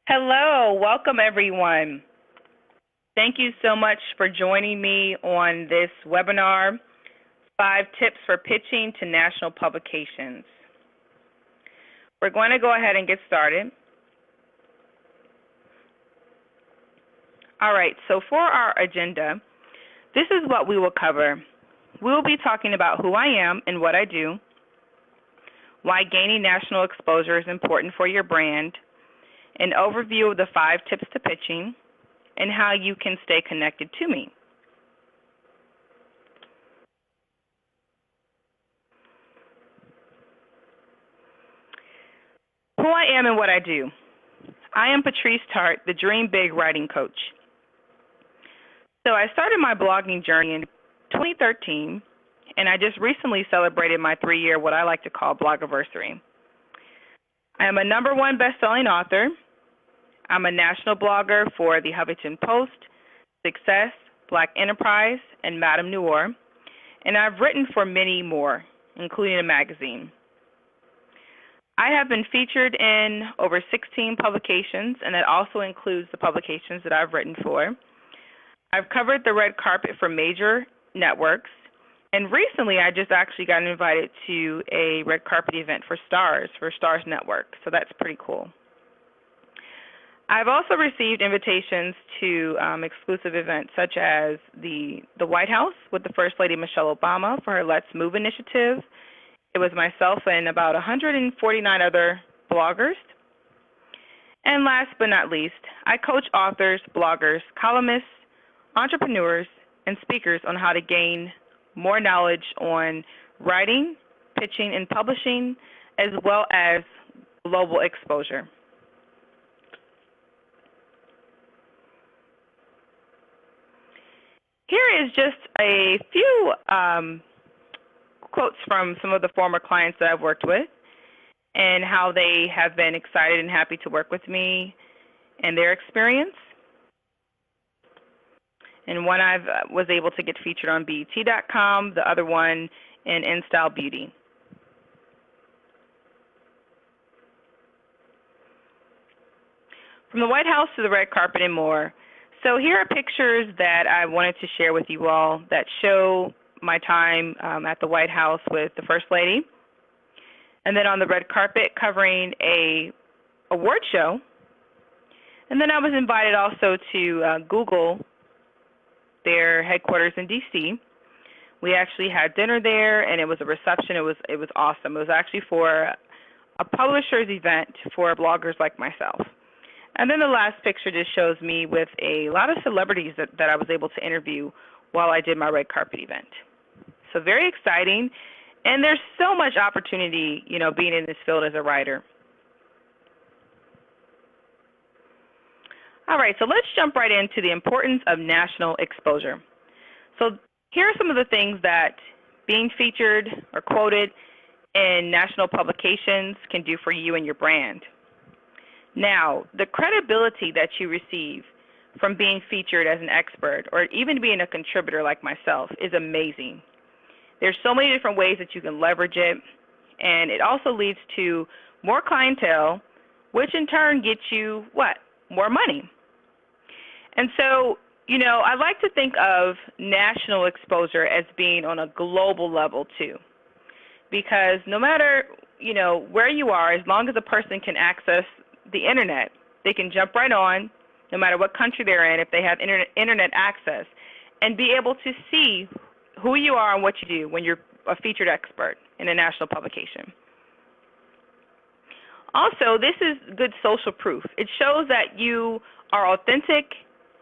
Hello, welcome everyone. Thank you so much for joining me on this webinar, 5 Tips for Pitching to National Publications. We're going to go ahead and get started. All right, so for our agenda, this is what we will cover. We will be talking about who I am and what I do, why gaining national exposure is important for your brand, an overview of the 5 tips to pitching, and how you can stay connected to me. Who I am and what I do. I am Patrice Tart, the Dream Big Writing Coach. So I started my blogging journey in 2013, and I just recently celebrated my 3-year, what I like to call, blogiversary. I am a #1 best-selling author. I'm a national blogger for the Huffington Post, Success, Black Enterprise, and Madame Noir, and I've written for many more, including a magazine. I have been featured in over 16 publications, and that also includes the publications that I've written for. I've covered the red carpet for major networks, and recently I just actually got invited to a red carpet event for Starz Network, so that's pretty cool. I've also received invitations to exclusive events such as the White House with the First Lady Michelle Obama for her Let's Move initiative. It was myself and about 149 other bloggers. And last but not least, I coach authors, bloggers, columnists, entrepreneurs, and speakers on how to gain more knowledge on writing, pitching, and publishing, as well as global exposure. Here is just a few quotes from some of the former clients that I've worked with and how they have been excited and happy to work with me and their experience. And one I was able to get featured on BET.com, the other one in InStyle Beauty. From the White House to the red carpet and more. So here are pictures that I wanted to share with you all that show my time at the White House with the First Lady, and then on the red carpet covering a award show. And then I was invited also to Google, their headquarters in D.C. We actually had dinner there, and it was a reception. It was awesome. It was actually for a publisher's event for bloggers like myself. And then the last picture just shows me with a lot of celebrities that I was able to interview while I did my red carpet event. So very exciting, and there's so much opportunity, being in this field as a writer. All right, so let's jump right into the importance of national exposure. So here are some of the things that being featured or quoted in national publications can do for you and your brand. Now, the credibility that you receive from being featured as an expert or even being a contributor like myself is amazing. There's so many different ways that you can leverage it, and it also leads to more clientele, which in turn gets you what? More money. And so, I like to think of national exposure as being on a global level too, because no matter, where you are, as long as a person can access the internet, they can jump right on, no matter what country they're in, if they have internet access, and be able to see who you are and what you do when you're a featured expert in a national publication. Also, this is good social proof. It shows that you are authentic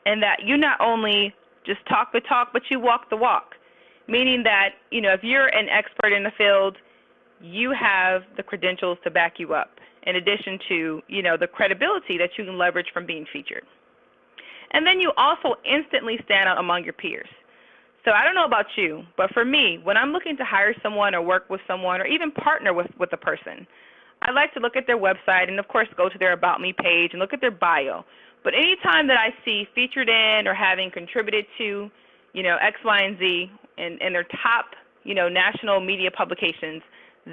and that you not only just talk the talk, but you walk the walk, meaning that, if you're an expert in the field, you have the credentials to back you up, in addition to, the credibility that you can leverage from being featured. And then you also instantly stand out among your peers. So I don't know about you, but for me, when I'm looking to hire someone or work with someone or even partner with a person, I like to look at their website and, of course, go to their About Me page and look at their bio. But anytime that I see featured in or having contributed to, X, Y, and Z in their top, national media publications,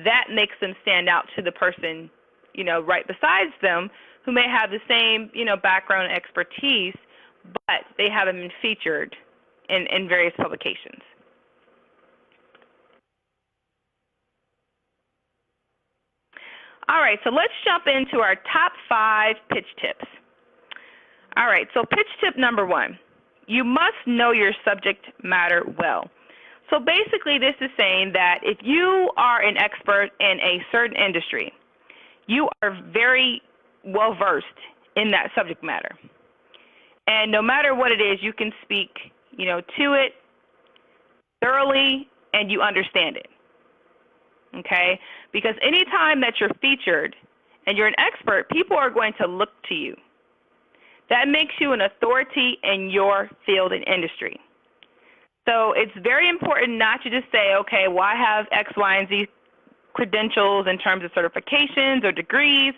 that makes them stand out to the person right besides them who may have the same, background and expertise, but they haven't been featured in various publications. All right, so let's jump into our top 5 pitch tips. All right, so pitch tip number 1, you must know your subject matter well. So basically this is saying that if you are an expert in a certain industry, you are very well versed in that subject matter. And no matter what it is, you can speak, to it thoroughly and you understand it. Okay? Because anytime that you're featured and you're an expert, people are going to look to you. That makes you an authority in your field and industry. So it's very important not to just say, okay, well, I have X, Y, and Z credentials in terms of certifications or degrees,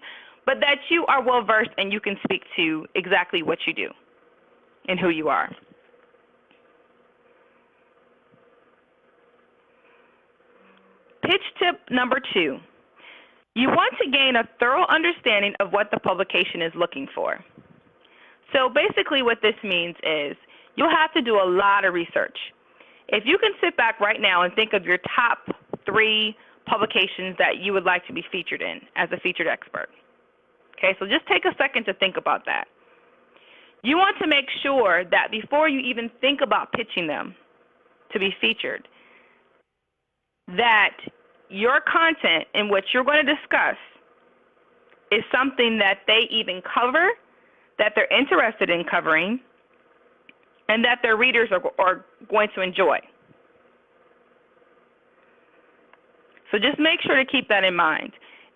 but that you are well versed and you can speak to exactly what you do and who you are. Pitch tip number 2, you want to gain a thorough understanding of what the publication is looking for. So basically what this means is you'll have to do a lot of research. If you can sit back right now and think of your top 3 publications that you would like to be featured in as a featured expert. Okay, so just take a second to think about that. You want to make sure that before you even think about pitching them to be featured, that your content in what you're going to discuss is something that they even cover, that they're interested in covering, and that their readers are going to enjoy. So just make sure to keep that in mind.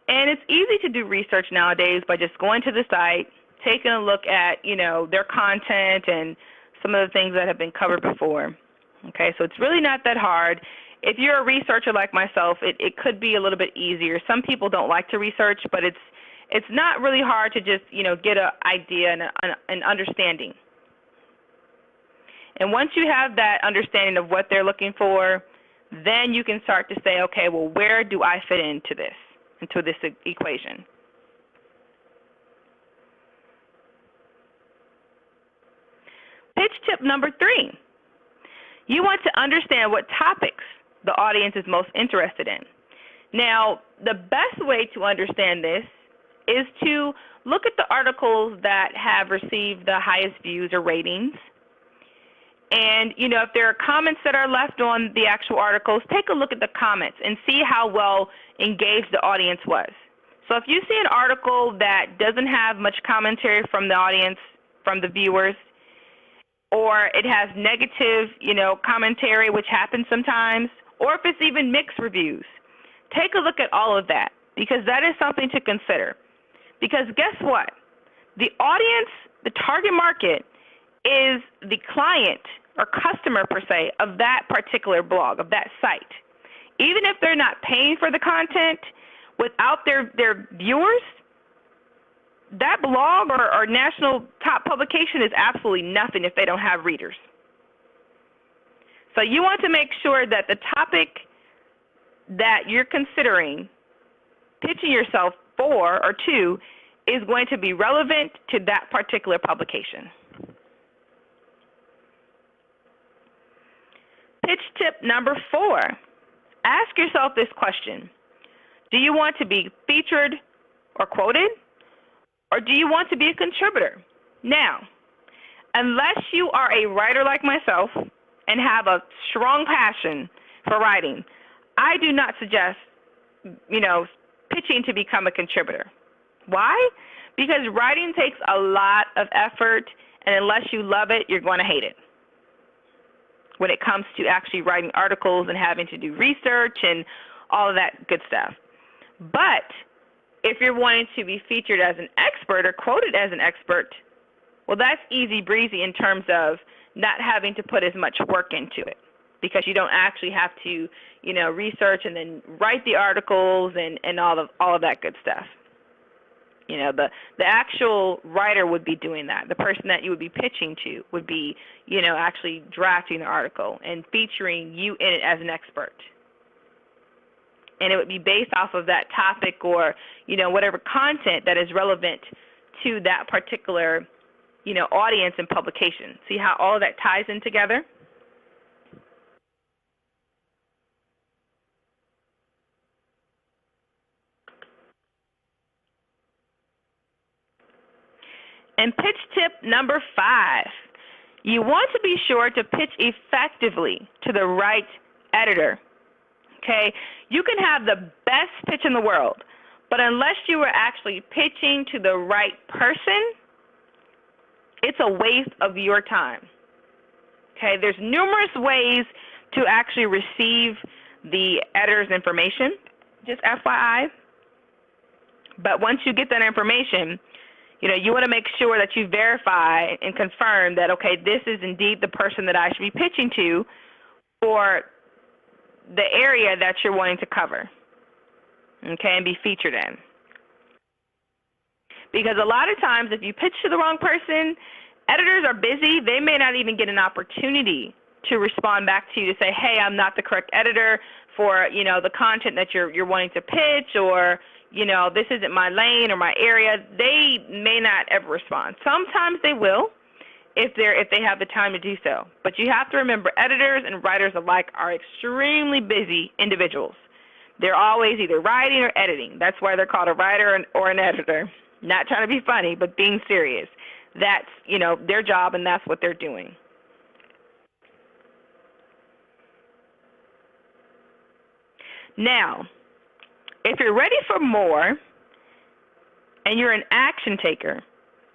And it's easy to do research nowadays by just going to the site, taking a look at, their content and some of the things that have been covered before. Okay, so it's really not that hard. If you're a researcher like myself, it could be a little bit easier. Some people don't like to research, but it's not really hard to just, get an idea and an understanding. And once you have that understanding of what they're looking for, then you can start to say, okay, well, where do I fit into this equation? Pitch tip number 3, you want to understand what topics the audience is most interested in. Now, the best way to understand this is to look at the articles that have received the highest views or ratings. And, if there are comments that are left on the actual articles, take a look at the comments and see how well engaged the audience was. So if you see an article that doesn't have much commentary from the audience, from the viewers, or it has negative, commentary, which happens sometimes, or if it's even mixed reviews, take a look at all of that, because that is something to consider. Because guess what? The audience, the target market, is the client or customer, per se, of that particular blog, of that site. Even if they're not paying for the content, without their viewers, that blog or national top publication is absolutely nothing if they don't have readers. So you want to make sure that the topic that you're considering pitching yourself for or to is going to be relevant to that particular publication. Pitch tip number 4, ask yourself this question. Do you want to be featured or quoted, or do you want to be a contributor? Now, unless you are a writer like myself and have a strong passion for writing, I do not suggest, pitching to become a contributor. Why? Because writing takes a lot of effort, and unless you love it, you're going to hate it. When it comes to actually writing articles and having to do research and all of that good stuff. But if you're wanting to be featured as an expert or quoted as an expert, well, that's easy breezy in terms of not having to put as much work into it, because you don't actually have to, research and then write the articles and all of that good stuff. The actual writer would be doing that. The person that you would be pitching to would be, actually drafting the article and featuring you in it as an expert. and it would be based off of that topic or, whatever content that is relevant to that particular, audience and publication. See how all of that ties in together? And pitch tip number 5, you want to be sure to pitch effectively to the right editor. Okay? You can have the best pitch in the world, but unless you are actually pitching to the right person, it's a waste of your time. Okay? There's numerous ways to actually receive the editor's information, just FYI. But once you get that information, you want to make sure that you verify and confirm that, okay, this is indeed the person that I should be pitching to for the area that you're wanting to cover, okay, and be featured in. Because a lot of times if you pitch to the wrong person, editors are busy. They may not even get an opportunity to respond back to you to say, hey, I'm not the correct editor for, the content that you're wanting to pitch, or this isn't my lane or my area. They may not ever respond. Sometimes they will if they have the time to do so. But you have to remember, editors and writers alike are extremely busy individuals. They're always either writing or editing. That's why they're called a writer or an editor. Not trying to be funny, but being serious. That's, their job, and that's what they're doing. Now, if you're ready for more and you're an action taker,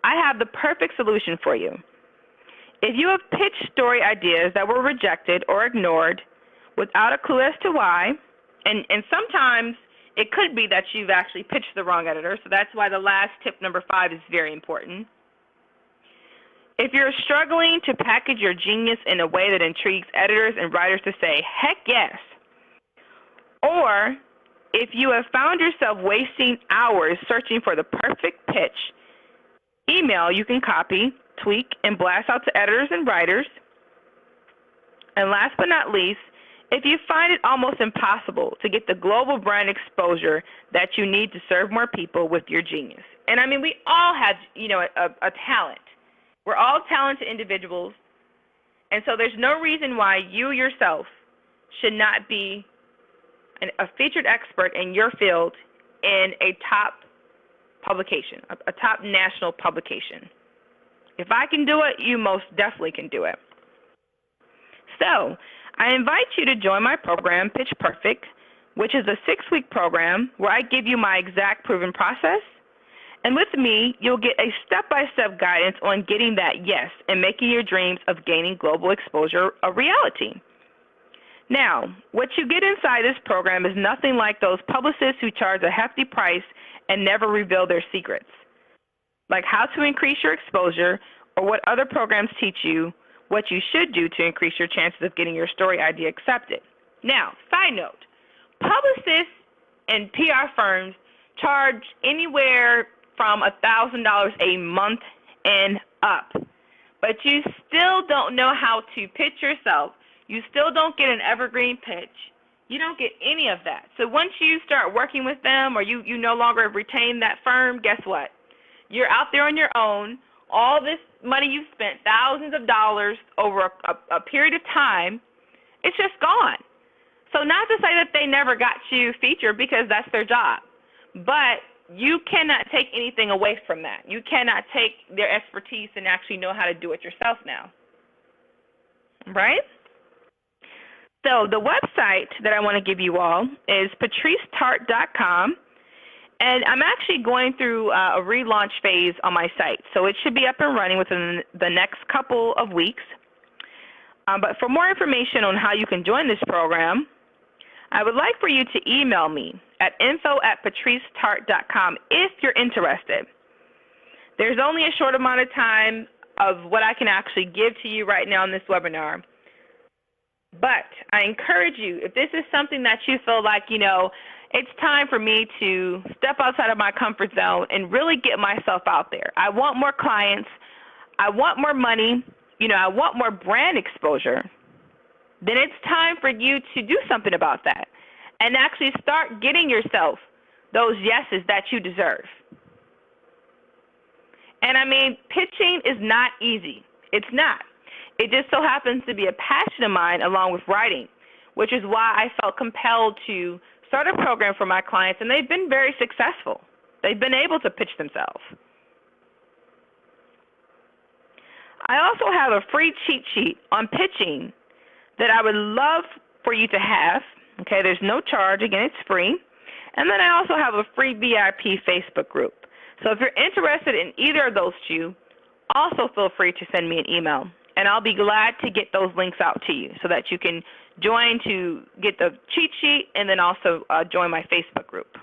I have the perfect solution for you. If you have pitched story ideas that were rejected or ignored without a clue as to why, and sometimes it could be that you've actually pitched the wrong editor, so that's why the last tip, number 5, is very important. If you're struggling to package your genius in a way that intrigues editors and writers to say, heck yes, or if you have found yourself wasting hours searching for the perfect pitch, email you can copy, tweak, and blast out to editors and writers. And last but not least, if you find it almost impossible to get the global brand exposure that you need to serve more people with your genius. And I mean, we all have, a talent. We're all talented individuals. And so there's no reason why you yourself should not be a featured expert in your field in a top publication, a top national publication. If I can do it, you most definitely can do it. So I invite you to join my program, Pitch Perfect, which is a 6-week program where I give you my exact proven process. And with me, you'll get a step-by-step guidance on getting that yes and making your dreams of gaining global exposure a reality. Now, what you get inside this program is nothing like those publicists who charge a hefty price and never reveal their secrets, like how to increase your exposure or what other programs teach you what you should do to increase your chances of getting your story idea accepted. Now, side note, publicists and PR firms charge anywhere from $1,000 a month and up, but you still don't know how to pitch yourself. You still don't get an evergreen pitch. You don't get any of that. So once you start working with them or you no longer retain that firm, guess what? You're out there on your own. All this money you've spent, thousands of dollars over a period of time, it's just gone. So not to say that they never got you featured, because that's their job, but you cannot take anything away from that. You cannot take their expertise and actually know how to do it yourself now, right? So the website that I want to give you all is patricetart.com, and I'm actually going through a relaunch phase on my site, so it should be up and running within the next couple of weeks. But for more information on how you can join this program, I would like for you to email me at info@patricetart.com if you're interested. There's only a short amount of time of what I can actually give to you right now in this webinar. But I encourage you, if this is something that you feel like, it's time for me to step outside of my comfort zone and really get myself out there. I want more clients. I want more money. I want more brand exposure. Then it's time for you to do something about that. and actually start getting yourself those yeses that you deserve. And I mean, pitching is not easy. It's not. It just so happens to be a passion of mine along with writing, which is why I felt compelled to start a program for my clients, and they've been very successful. They've been able to pitch themselves. I also have a free cheat sheet on pitching that I would love for you to have. Okay, there's no charge. Again, it's free. And then I also have a free VIP Facebook group. So if you're interested in either of those two, also feel free to send me an email, and I'll be glad to get those links out to you so that you can join to get the cheat sheet and then also join my Facebook group.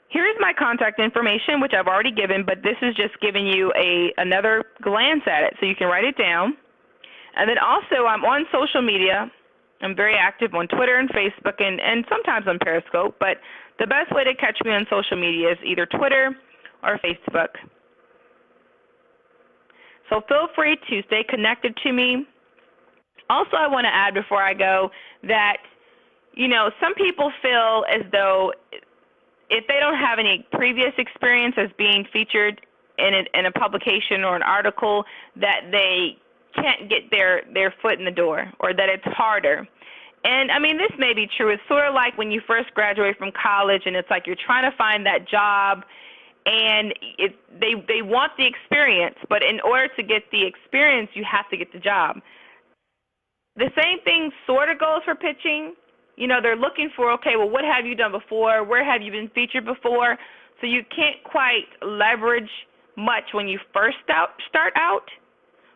Here's my contact information, which I've already given, but this is just giving you another glance at it so you can write it down. And then also I'm on social media. I'm very active on Twitter and Facebook and sometimes on Periscope, but the best way to catch me on social media is either Twitter or Facebook. So feel free to stay connected to me. Also, I want to add before I go that, you know, some people feel as though if they don't have any previous experience as being featured in a publication or an article, that they can't get their foot in the door, or that it's harder. And I mean, this may be true. It's sort of like when you first graduate from college and it's like you're trying to find that job, and they want the experience, but in order to get the experience, you have to get the job. The same thing sort of goes for pitching. You know, they're looking for, okay, well, what have you done before? Where have you been featured before? So you can't quite leverage much when you first start out,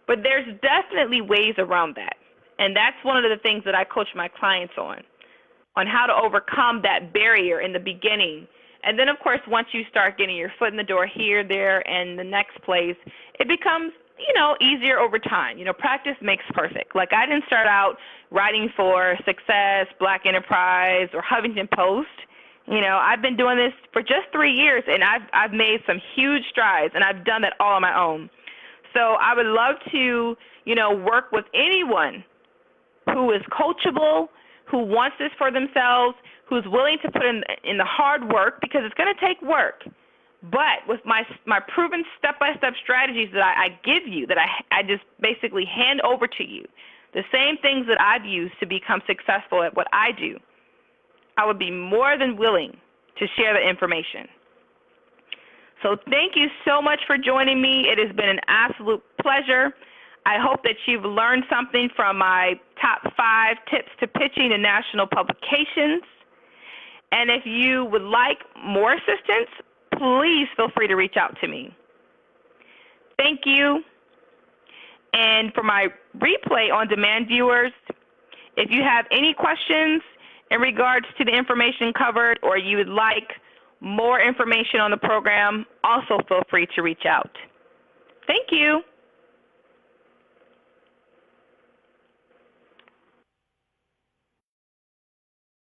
but there's definitely ways around that. And that's one of the things that I coach my clients on how to overcome that barrier in the beginning. And then, of course, once you start getting your foot in the door here, there, and the next place, it becomes, you know, easier over time. You know, practice makes perfect. Like, I didn't start out writing for Success, Black Enterprise, or Huffington Post. You know, I've been doing this for just 3 years, and I've made some huge strides, and I've done that all on my own. So I would love to, you know, work with anyone who is coachable, who wants this for themselves, who's willing to put in the hard work, because it's going to take work. But with my proven step-by-step strategies that I give you, that I just basically hand over to you, the same things that I've used to become successful at what I do, I would be more than willing to share the information. So thank you so much for joining me. It has been an absolute pleasure. I hope that you've learned something from my top 5 tips to pitching in national publications. And if you would like more assistance, please feel free to reach out to me. Thank you. And for my replay on demand viewers, if you have any questions in regards to the information covered, or you would like more information on the program, also feel free to reach out. Thank you.